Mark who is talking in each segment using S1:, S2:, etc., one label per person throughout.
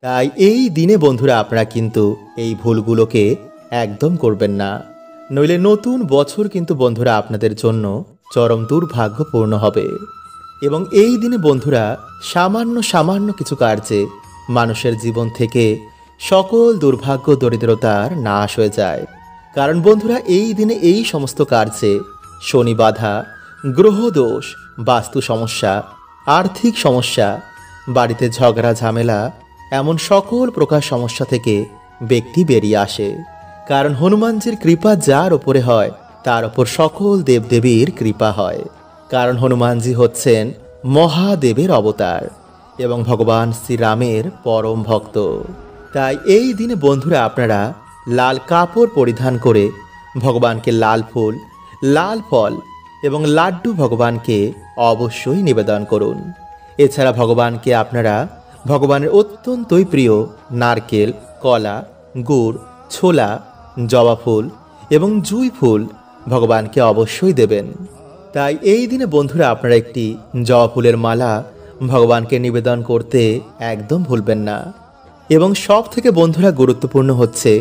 S1: তাই এই দিনে বন্ধুরা আপনারা কিন্তু এই ভুলগুলোকে একদম করবেন না, নইলে নতুন বছর কিন্তু বন্ধুরা আপনাদের জন্য চরম দুর্ভাগ্যপূর্ণ হবে। এবং এই দিনে বন্ধুরা সামান্য সামান্য কিছু কার্যে মানুষের জীবন থেকে সকল দুর্ভাগ্য দরিদ্রতার নাশ হয়ে যায়। কারণ বন্ধুরা এই দিনে এই সমস্ত কার্যে শনি বাধা, গ্রহদোষ, বাস্তু সমস্যা, আর্থিক সমস্যা, বাড়িতে ঝগড়া ঝামেলা, এমন সকল প্রকার সমস্যা থেকে ব্যক্তি বেরিয়ে আসে। কারণ হনুমানজির কৃপা যার ওপরে হয় তার ওপর সকল দেবদেবীর কৃপা হয়। কারণ হনুমানজি হচ্ছেন মহাদেবের অবতার এবং ভগবান শ্রীরামের পরম ভক্ত। তাই এই দিনে বন্ধুরা আপনারা লাল কাপড় পরিধান করে ভগবানকে লাল ফুল, লাল ফল এবং লাড্ডু ভগবানকে অবশ্যই নিবেদন করুন। এছাড়া ভগবানকে আপনারা ভগবানের অত্যন্তই প্রিয় নারকেল, কলা, গুড়, ছোলা, জবা ফুল এবং জুঁই ফুল ভগবানকে অবশ্যই দেবেন। তাই এই দিনে বন্ধুরা আপনারা একটি জবা ফুলের মালা ভগবানকে নিবেদন করতে একদম ভুলবেন না। এবং সব থেকে বন্ধুরা গুরুত্বপূর্ণ হচ্ছে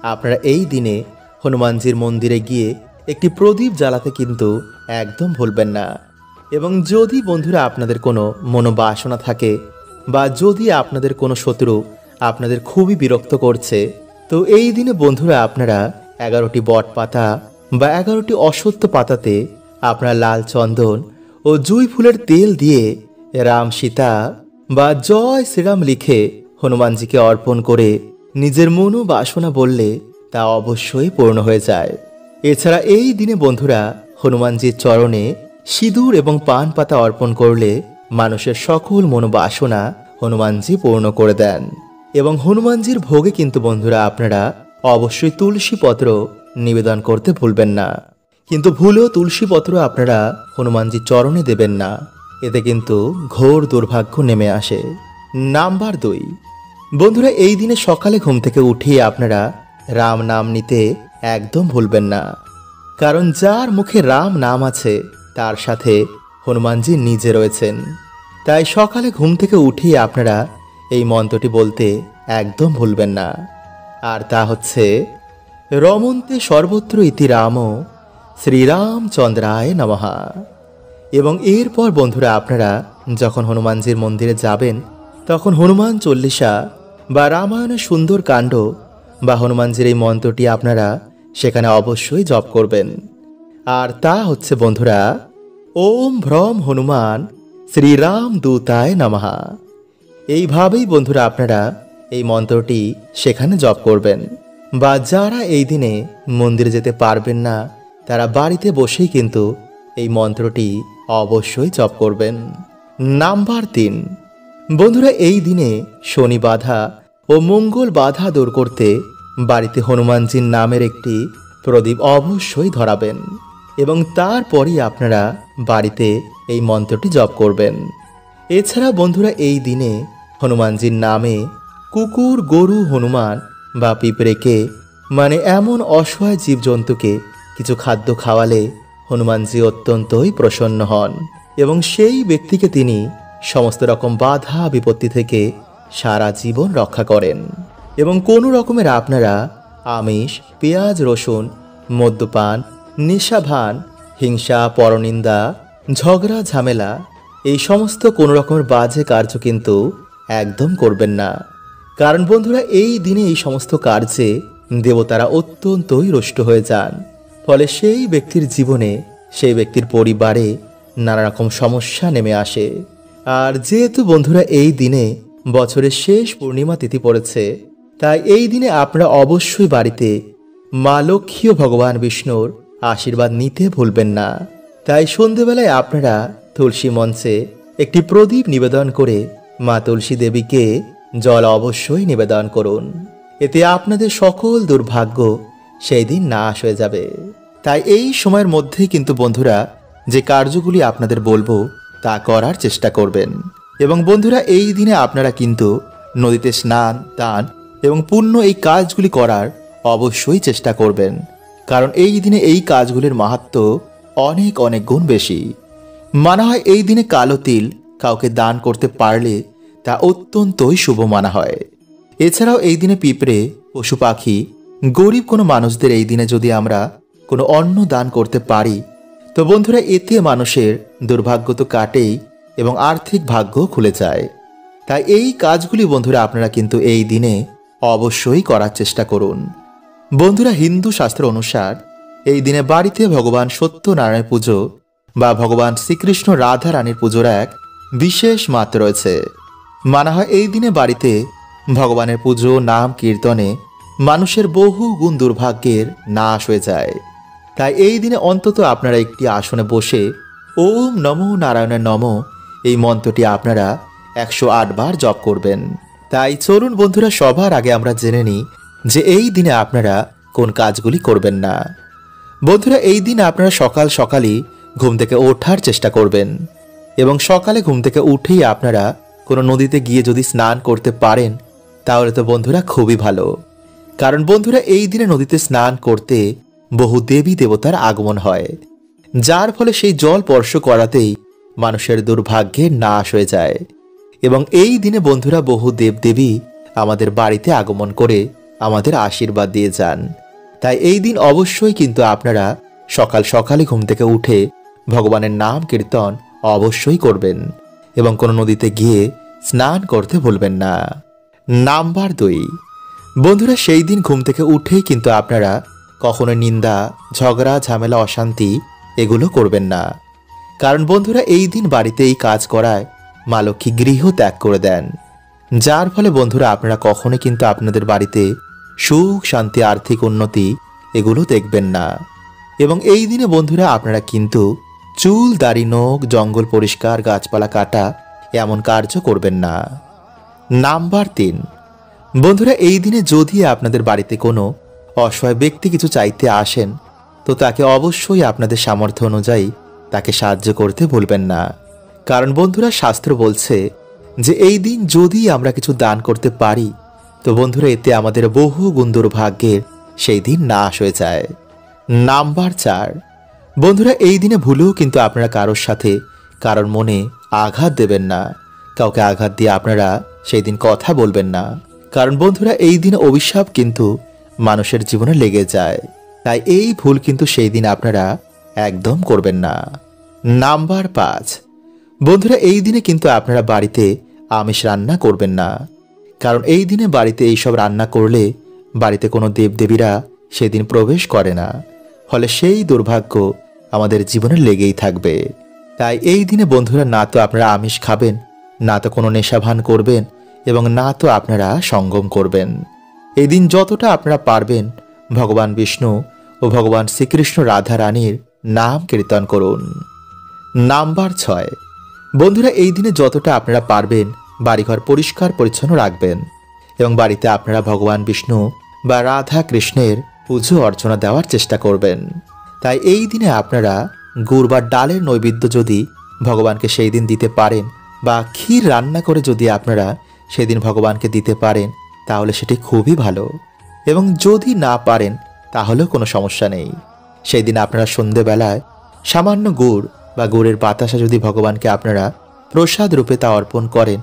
S1: আপনারা এই দিনে হনুমানজির মন্দিরে গিয়ে একটি প্রদীপ জ্বালাতে কিন্তু একদম ভুলবেন না। এবং যদি বন্ধুরা আপনাদের কোনো মনোবাসনা থাকে বা যদি আপনাদের কোনো শত্রু আপনাদের খুবই বিরক্ত করছে, তো এই দিনে বন্ধুরা আপনারা 11টি বট পাতা বা 11টি অশ্বত্থ পাতাতে আপনারা লাল চন্দন ও জুঁই ফুলের তেল দিয়ে রাম সীতা বা জয় শ্রীরাম লিখে হনুমানজিকে অর্পণ করে নিজের মনোবাসনা বললে তা অবশ্যই পূর্ণ হয়ে যায়। এছাড়া এই দিনে বন্ধুরা হনুমানজির চরণে সিঁদুর এবং পান পাতা অর্পণ করলে মানুষের সকল মনোবাসনা হনুমানজি পূর্ণ করে দেন। এবং হনুমানজির ভোগে কিন্তু বন্ধুরা আপনারা অবশ্যই তুলসী পত্র নিবেদন করতে ভুলবেন না। কিন্তু ভুলেও তুলসী পত্র আপনারা হনুমানজির চরণে দেবেন না, এতে কিন্তু ঘোর দুর্ভাগ্য নেমে আসে। নাম্বার 2, বন্ধুরা এই দিনে সকালে ঘুম থেকে উঠিয়ে আপনারা রাম নাম নিতে একদম ভুলবেন না। কারণ যার মুখে রাম নাম আছে তার সাথে হনুমানজি নিজে রয়েছেন। তাই সকালে ঘুম থেকে উঠিয়ে আপনারা এই মন্ত্রটি বলতে একদম ভুলবেন না। আর তা হচ্ছে রমন্তে সর্বত্র ইতি রাম শ্রীরামচন্দ্রায় নমঃ। এবং এরপর বন্ধুরা আপনারা যখন হনুমানজির মন্দিরে যাবেন তখন হনুমান চল্লিশা বা রামায়ণের সুন্দর কাণ্ড বা হনুমানজির এই মন্ত্রটি আপনারা সেখানে অবশ্যই জপ করবেন। আর তা হচ্ছে বন্ধুরা ওম ভ্রম হনুমান শ্রীরাম দূতায় নমঃ। এইভাবেই বন্ধুরা আপনারা এই মন্ত্রটি সেখানে জপ করবেন। বা যারা এই দিনে মন্দিরে যেতে পারবেন না তারা বাড়িতে বসেই কিন্তু এই মন্ত্রটি অবশ্যই জপ করবেন। নাম্বার 3, বন্ধুরা এই দিনে শনি বাধা ও মঙ্গল বাধা দূর করতে বাড়িতে হনুমানজির নামের একটি প্রদীপ অবশ্যই ধরাবেন এবং তারপরই আপনারা বাড়িতে এই মন্ত্রটি জপ করবেন। এছাড়া বন্ধুরা এই দিনে হনুমানজির নামে কুকুর, গরু, হনুমান বা পিঁপড়েকে মানে এমন অসহায় জীবজন্তুকে কিছু খাদ্য খাওয়ালে হনুমানজি অত্যন্তই প্রসন্ন হন এবং সেই ব্যক্তিকে তিনি সমস্ত রকম বাধা বিপত্তি থেকে সারা জীবন রক্ষা করেন। এবং কোনো রকমের আপনারা আমিষ, পেঁয়াজ, রসুন, মদ্যপান, নেশাভান, হিংসা, পরনিন্দা, ঝগড়া ঝামেলা এই সমস্ত কোনো রকমের বাজে কার্য কিন্তু একদম করবেন না। কারণ বন্ধুরা এই দিনে এই সমস্ত কার্যে দেবতারা অত্যন্তই রুষ্ট হয়ে যান। ফলে সেই ব্যক্তির জীবনে, সেই ব্যক্তির পরিবারে নানা রকম সমস্যা নেমে আসে। আর যেহেতু বন্ধুরা এই দিনে বছরের শেষ পূর্ণিমা তিথি পড়েছে, তাই এই দিনে আপনারা অবশ্যই বাড়িতে মা লক্ষ্মী ও ভগবান বিষ্ণুর আশীর্বাদ নিতে ভুলবেন না। তাই সন্ধেবেলায় আপনারা তুলসী মঞ্চে একটি প্রদীপ নিবেদন করে মা তুলসী দেবীকে জল অবশ্যই নিবেদন করুন। এতে আপনাদের সকল দুর্ভাগ্য সেই দিন নাশ হয়ে যাবে। তাই এই সময়ের মধ্যেই কিন্তু বন্ধুরা যে কার্যগুলি আপনাদের বলবো তা করার চেষ্টা করবেন। এবং বন্ধুরা এই দিনে আপনারা কিন্তু নদীতে স্নান, দান এবং পুণ্য এই কাজগুলি করার অবশ্যই চেষ্টা করবেন। কারণ এই দিনে এই কাজগুলির মাহাত্ম্য অনেক অনেক গুণ বেশি। মানা হয় এই দিনে কালো তিল কাউকে দান করতে পারলে তা অত্যন্তই শুভ মানা হয়। এছাড়াও এই দিনে পিঁপড়ে, পশু পাখি, গরিব কোনো মানুষদের এই দিনে যদি আমরা কোনো অন্ন দান করতে পারি, তো বন্ধুরা এতে মানুষের দুর্ভাগ্য তো কাটেই এবং আর্থিক ভাগ্য খুলে যায়। তাই এই কাজগুলি বন্ধুরা আপনারা কিন্তু এই দিনে অবশ্যই করার চেষ্টা করুন। বন্ধুরা হিন্দু শাস্ত্র অনুসার এই দিনে বাড়িতে ভগবান সত্যনারায়ণ পুজো বা ভগবান শ্রীকৃষ্ণ রাধা রানীর পুজোর এক বিশেষ মাত্রা রয়েছে। মানা হয় এই দিনে বাড়িতে ভগবানের পুজো, নাম কীর্তনে মানুষের বহু গুণ দুর্ভাগ্যের নাশ হয়ে যায়। তাই এই দিনে অন্তত আপনারা একটি আসনে বসে ওম নমো নারায়ণের নমঃ এই মন্ত্রটি আপনারা 108 বার জপ করবেন। তাই চলুন বন্ধুরা সবার আগে আমরা জেনে নিই যে এই দিনে আপনারা কোন কাজগুলি করবেন না। বন্ধুরা এই দিন আপনারা সকাল সকালই ঘুম থেকে ওঠার চেষ্টা করবেন এবং সকালে ঘুম থেকে উঠেই আপনারা কোনো নদীতে গিয়ে যদি স্নান করতে পারেন তাহলে তো বন্ধুরা খুবই ভালো। কারণ বন্ধুরা এই দিনে নদীতে স্নান করতে বহু দেবী দেবতার আগমন হয়, যার ফলে সেই জল স্পর্শ করাতেই মানুষের দুর্ভাগ্যের নাশ হয়ে যায়। এবং এই দিনে বন্ধুরা বহু দেবদেবী আমাদের বাড়িতে আগমন করে আমাদের আশীর্বাদ দিয়ে যান। তাই এই দিন অবশ্যই কিন্তু আপনারা সকাল সকালে ঘুম থেকে উঠে ভগবানের নাম কীর্তন অবশ্যই করবেন এবং কোনো নদীতে গিয়ে স্নান করতে ভুলবেন না। নাম্বার 2, বন্ধুরা সেই দিন ঘুম থেকে উঠেই কিন্তু আপনারা কখনো নিন্দা, ঝগড়া, ঝামেলা, অশান্তি এগুলো করবেন না। কারণ বন্ধুরা এই দিন বাড়িতে এই কাজ করায় মা লক্ষ্মী গৃহ ত্যাগ করে দেন, যার ফলে বন্ধুরা আপনারা কখনোই কিন্তু আপনাদের বাড়িতে সুখ, শান্তি, আর্থিক উন্নতি এগুলো দেখবেন না। এবং এই দিনে বন্ধুরা আপনারা কিন্তু চুল, দাড়ি, নখ, জঙ্গল পরিষ্কার, গাছপালা কাটা এমন কার্য করবেন না। নাম্বার 3, বন্ধুরা এই দিনে যদি আপনাদের বাড়িতে কোনো অসহায় ব্যক্তি কিছু চাইতে আসেন তো তাকে অবশ্যই আপনাদের সামর্থ্য অনুযায়ী তাকে সাহায্য করতে ভুলবেন না। কারণ বন্ধুরা শাস্ত্র বলছে যে এই দিন যদি আমরা কিছু দান করতে পারি তো বন্ধুরা এতে আমাদের বহু গুণ দুর্ভাগ্যের সেই দিন নাশ হয়ে যায়। নাম্বার 4, বন্ধুরা এই দিনে ভুলেও কিন্তু আপনারা কারোর সাথে কারোর মনে আঘাত দেবেন না। কাউকে আঘাত দিয়ে আপনারা সেই দিন কথা বলবেন না। কারণ বন্ধুরা এই দিনে অভিশাপ কিন্তু মানুষের জীবনে লেগে যায়। তাই এই ভুল কিন্তু সেই দিন আপনারা একদম করবেন না। নাম্বার 5, বন্ধুরা এই দিনে কিন্তু আপনারা বাড়িতে আমিষ রান্না করবেন না। কারণ এই দিনে বাড়িতে এইসব রান্না করলে বাড়িতে কোনো দেবদেবীরা সেদিন প্রবেশ করে না, ফলে সেই দুর্ভাগ্য আমাদের জীবনে লেগেই থাকবে। তাই এই দিনে বন্ধুরা না তো আপনারা আমিষ খাবেন, না তো কোনো নেশাভান করবেন এবং না তো আপনারা সঙ্গম করবেন। এই দিন যতটা আপনারা পারবেন ভগবান বিষ্ণু ও ভগবান শ্রীকৃষ্ণ রাধা রানীর নাম কীর্তন করুন। নাম্বার 6, বন্ধুরা এই দিনে যতটা আপনারা পারবেন বাড়িঘর পরিষ্কার পরিচ্ছন্ন রাখবেন এবং বাড়িতে আপনারা ভগবান বিষ্ণু বা রাধা কৃষ্ণের পুজো অর্চনা দেওয়ার চেষ্টা করবেন। তাই এই দিনে আপনারা গুড় বা ডালের নৈবেদ্য যদি ভগবানকে সেই দিন দিতে পারেন বা ক্ষীর রান্না করে যদি আপনারা সেদিন ভগবানকে দিতে পারেন তাহলে সেটি খুবই ভালো। এবং যদি না পারেন তাহলেও কোনো সমস্যা নেই। সেই দিন আপনারা সন্ধেবেলায় সামান্য গুড় বা গুড়ের বাতাসা যদি ভগবানকে আপনারা প্রসাদ রূপে তা অর্পণ করেন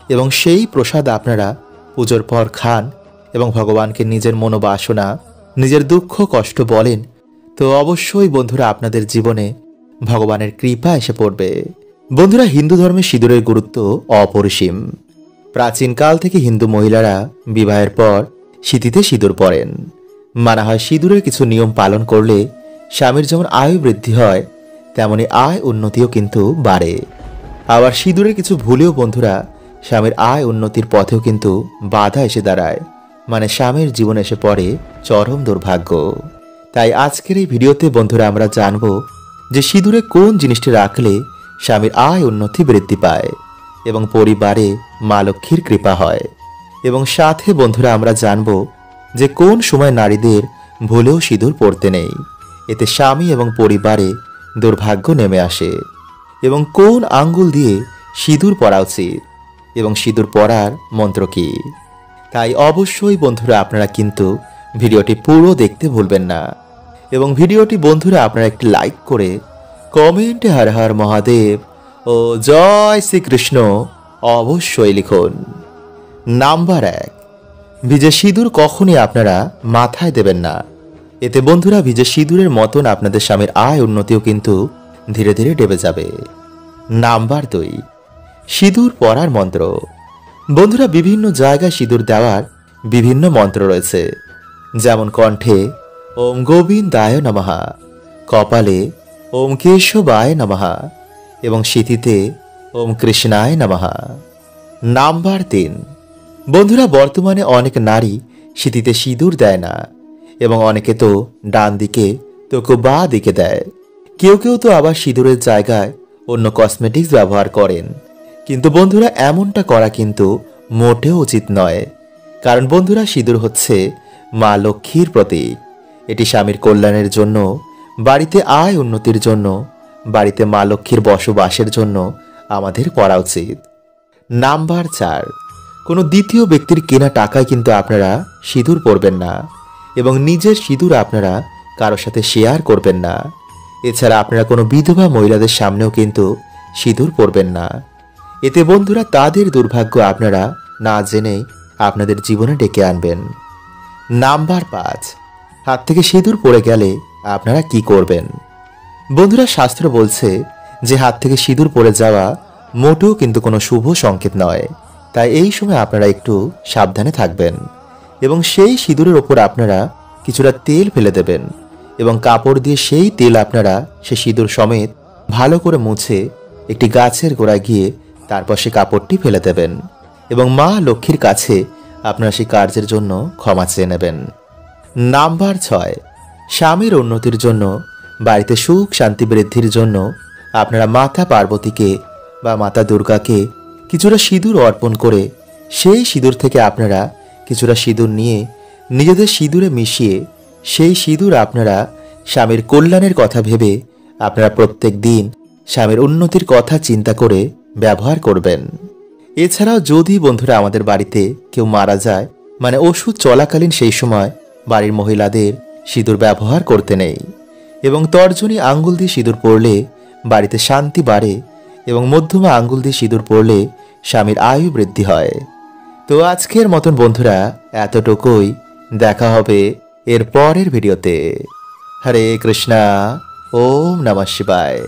S1: এবং সেই প্রসাদ আপনারা পুজোর পর খান এবং ভগবানকে নিজের মনোবাসনা, নিজের দুঃখ কষ্ট বলেন, তো অবশ্যই বন্ধুরা আপনাদের জীবনে ভগবানের কৃপা এসে পড়বে। বন্ধুরা হিন্দু ধর্মে সিঁদুরের গুরুত্ব অপরিসীম। প্রাচীনকাল থেকে হিন্দু মহিলারা বিবাহের পর সিঁথিতে সিঁদুর পরেন। মানা হয় সিঁদুরের কিছু নিয়ম পালন করলে স্বামীর যেমন আয়ু বৃদ্ধি হয় তেমনি আয় উন্নতিও কিন্তু বাড়ে। আবার সিঁদুরের কিছু ভুলেও বন্ধুরা স্বামীর আয় উন্নতির পথেও কিন্তু বাধা এসে দাঁড়ায়, মানে স্বামীর জীবনে এসে পড়ে চরম দুর্ভাগ্য। তাই আজকের এই ভিডিওতে বন্ধুরা আমরা জানব যে সিঁদুরে কোন জিনিসটি রাখলে স্বামীর আয় উন্নতি বৃদ্ধি পায় এবং পরিবারে মা লক্ষ্মীর কৃপা হয়। এবং সাথে বন্ধুরা আমরা জানব যে কোন সময় নারীদের ভুলেও সিঁদুর পরতে নেই, এতে স্বামী এবং পরিবারে দুর্ভাগ্য নেমে আসে। এবং কোন আঙ্গুল দিয়ে সিঁদুর পরা উচিত এবং সিঁদুর পরার মন্ত্র কি। তাই অবশ্যই বন্ধুরা আপনারা কিন্তু ভিডিওটি পুরো দেখতে ভুলবেন না এবং ভিডিওটি বন্ধুরা আপনারা একটি লাইক করে কমেন্টে হর হর মহাদেব ও জয় শ্রীকৃষ্ণ অবশ্যই লিখুন। নাম্বার 1, ভিজে সিঁদুর কখনই আপনারা মাথায় দেবেন না। এতে বন্ধুরা ভিজে সিঁদুরের মতন আপনাদের স্বামীর আয় উন্নতিও কিন্তু ধীরে ধীরে ডেবে যাবে। নাম্বার 2, সিঁদুর পরার মন্ত্র। বন্ধুরা বিভিন্ন জায়গায় সিঁদুর দেওয়ার বিভিন্ন মন্ত্র রয়েছে, যেমন কণ্ঠে ওম গোবিন্দায় নমঃ, কপালে ওম কেশবায় নমঃ এবং সিঁথিতে ওম কৃষ্ণায় নমঃ। নাম্বার 3, বন্ধুরা বর্তমানে অনেক নারী সিঁথিতে সিঁদুর দেয় না এবং অনেকে তো ডান দিকে তো কেউ বাঁ দিকে দেয়। কেউ কেউ তো আবার সিঁদুরের জায়গায় অন্য কসমেটিক্স ব্যবহার করেন। কিন্তু বন্ধুরা এমনটা করা কিন্তু মোটেও উচিত নয়, কারণ বন্ধুরা সিঁদুর হচ্ছে মা লক্ষ্মীর প্রতীক। এটি স্বামীর কল্যাণের জন্য, বাড়িতে আয় উন্নতির জন্য, বাড়িতে মা লক্ষ্মীর বসবাসের জন্য আমাদের পরা উচিত। নাম্বার 4, কোনো দ্বিতীয় ব্যক্তির কেনা টাকায় কিন্তু আপনারা সিঁদুর পরবেন না এবং নিজের সিঁদুর আপনারা কারোর সাথে শেয়ার করবেন না। এছাড়া আপনারা কোনো বিধবা মহিলাদের সামনেও কিন্তু সিঁদুর পরবেন না। এতে বন্ধুরা তাদের দুর্ভাগ্য আপনারা না জেনেই আপনাদের জীবনে ডেকে আনবেন। নাম্বার 5, হাত থেকে সিঁদুর পড়ে গেলে আপনারা কি করবেন? বন্ধুরা শাস্ত্র বলছে যে হাত থেকে সিঁদুর পড়ে যাওয়া মোটেও কিন্তু কোনো শুভ সংকেত নয়। তাই এই সময় আপনারা একটু সাবধানে থাকবেন এবং সেই সিঁদুরের ওপর আপনারা কিছুটা তেল ফেলে দেবেন এবং কাপড় দিয়ে সেই তেল আপনারা সে সিঁদুর সমেত ভালো করে মুছে একটি গাছের গোড়ায় গিয়ে তারপর সে কাপড়টি ফেলে দেবেন এবং মা লক্ষ্মীর কাছে আপনারা সেই কার্যের জন্য ক্ষমা চেয়ে নেবেন। নাম্বার 6, স্বামীর উন্নতির জন্য, বাড়িতে সুখ শান্তি বৃদ্ধির জন্য আপনারা মাতা পার্বতীকে বা মাতা দুর্গাকে কিছুটা সিঁদুর অর্পণ করে সেই সিঁদুর থেকে আপনারা কিছুটা সিঁদুর নিয়ে নিজেদের সিঁদুরে মিশিয়ে সেই সিঁদুর আপনারা স্বামীর কল্যাণের কথা ভেবে আপনারা প্রত্যেক দিন স্বামীর উন্নতির কথা চিন্তা করে ব্যবহার করবেন। এছাড়াও যদি বন্ধুরা আমাদের বাড়িতে কেউ মারা যায়, মানে ওষুধ চলাকালীন সেই সময় বাড়ির মহিলাদের সিঁদুর ব্যবহার করতে নেই এবং তর্জনী আঙ্গুল দিয়ে সিঁদুর পরলে বাড়িতে শান্তি বাড়ে এবং মধ্যমা আঙ্গুল দিয়ে সিঁদুর পরলে স্বামীর আয়ু বৃদ্ধি হয়। তো আজকের মতন বন্ধুরা এতটুকুই, দেখা হবে এর পরের ভিডিওতে। হরে কৃষ্ণা, ওম নমঃ শিবায়।